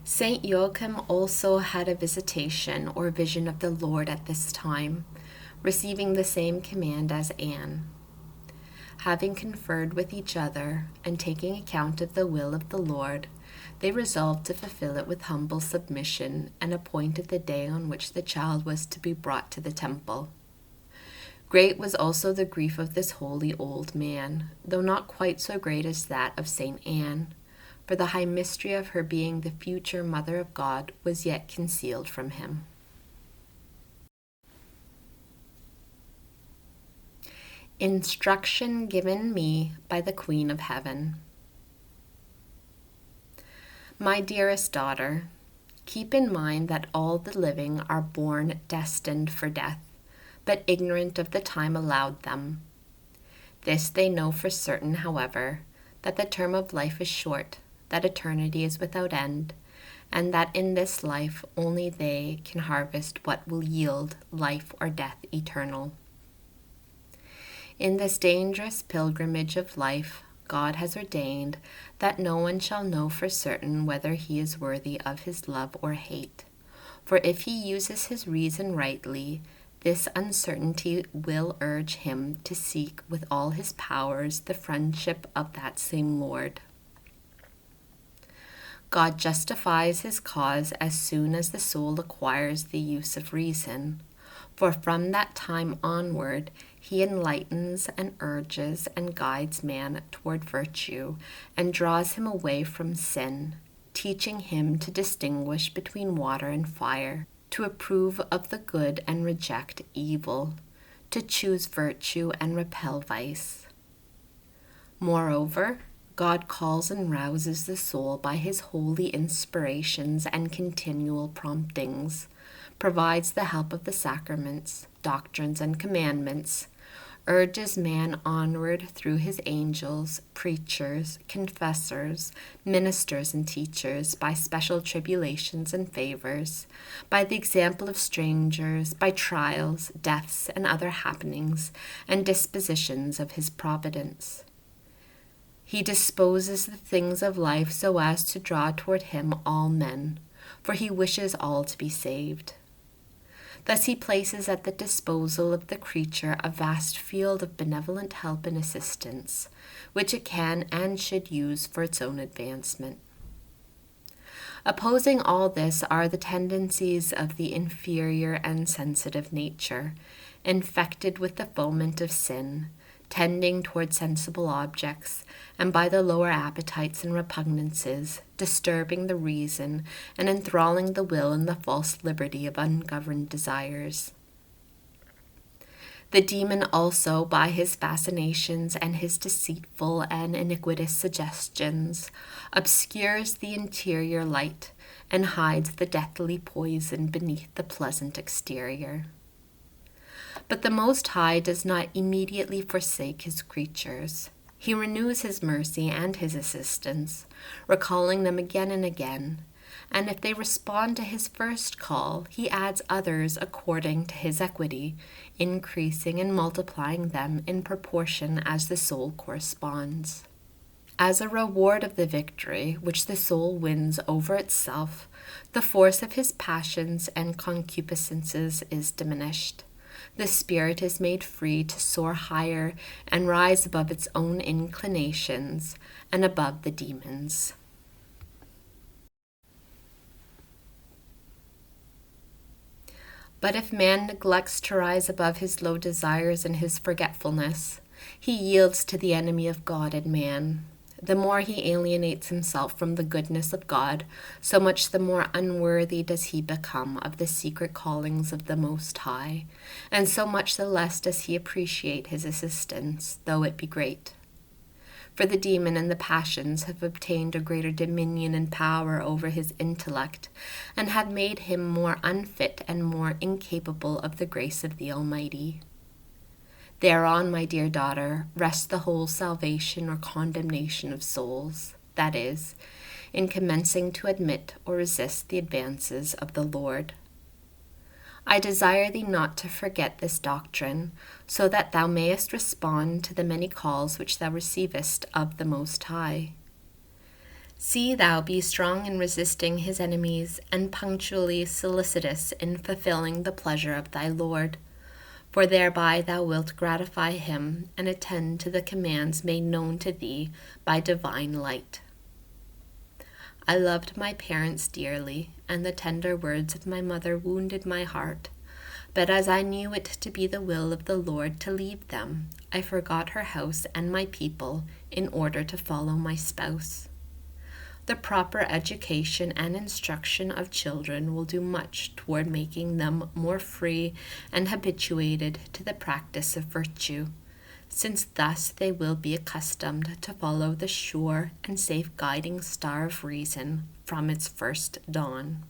Saint Joachim also had a visitation or vision of the Lord at this time, receiving the same command as Anne. Having conferred with each other and taking account of the will of the Lord, they resolved to fulfill it with humble submission and appointed the day on which the child was to be brought to the temple. Great was also the grief of this holy old man, though not quite so great as that of Saint Anne, for the high mystery of her being the future Mother of God was yet concealed from him. Instruction given me by the Queen of Heaven. My dearest daughter, keep in mind that all the living are born destined for death, but ignorant of the time allowed them. This they know for certain, however, that the term of life is short, that eternity is without end, and that in this life only they can harvest what will yield life or death eternal. In this dangerous pilgrimage of life, God has ordained that no one shall know for certain whether he is worthy of his love or hate. For if he uses his reason rightly, this uncertainty will urge him to seek with all his powers the friendship of that same Lord. God justifies his cause as soon as the soul acquires the use of reason, for from that time onward he enlightens and urges and guides man toward virtue and draws him away from sin, teaching him to distinguish between water and fire, to approve of the good and reject evil, to choose virtue and repel vice. Moreover, God calls and rouses the soul by his holy inspirations and continual promptings, provides the help of the sacraments, doctrines, and commandments, urges man onward through his angels, preachers, confessors, ministers, and teachers by special tribulations and favors, by the example of strangers, by trials, deaths, and other happenings and dispositions of his providence. He disposes the things of life so as to draw toward him all men, for he wishes all to be saved. Thus he places at the disposal of the creature a vast field of benevolent help and assistance, which it can and should use for its own advancement. Opposing all this are the tendencies of the inferior and sensitive nature, infected with the foment of sin, tending toward sensible objects, and by the lower appetites and repugnances, disturbing the reason and enthralling the will in the false liberty of ungoverned desires. The demon also, by his fascinations and his deceitful and iniquitous suggestions, obscures the interior light and hides the deathly poison beneath the pleasant exterior. But the Most High does not immediately forsake his creatures. He renews his mercy and his assistance, recalling them again and again, and if they respond to his first call, he adds others according to his equity, increasing and multiplying them in proportion as the soul corresponds. As a reward of the victory which the soul wins over itself, the force of his passions and concupiscences is diminished. The spirit is made free to soar higher and rise above its own inclinations and above the demons. But if man neglects to rise above his low desires and his forgetfulness, he yields to the enemy of God and man. The more he alienates himself from the goodness of God, so much the more unworthy does he become of the secret callings of the Most High, and so much the less does he appreciate his assistance, though it be great. For the demon and the passions have obtained a greater dominion and power over his intellect, and have made him more unfit and more incapable of the grace of the Almighty. Thereon, my dear daughter, rests the whole salvation or condemnation of souls, that is, in commencing to admit or resist the advances of the Lord. I desire thee not to forget this doctrine, so that thou mayest respond to the many calls which thou receivest of the Most High. See thou be strong in resisting his enemies, and punctually solicitous in fulfilling the pleasure of thy Lord. For thereby thou wilt gratify him, and attend to the commands made known to thee by divine light. I loved my parents dearly, and the tender words of my mother wounded my heart. But as I knew it to be the will of the Lord to leave them, I forgot her house and my people in order to follow my spouse. The proper education and instruction of children will do much toward making them more free and habituated to the practice of virtue, since thus they will be accustomed to follow the sure and safe guiding star of reason from its first dawn.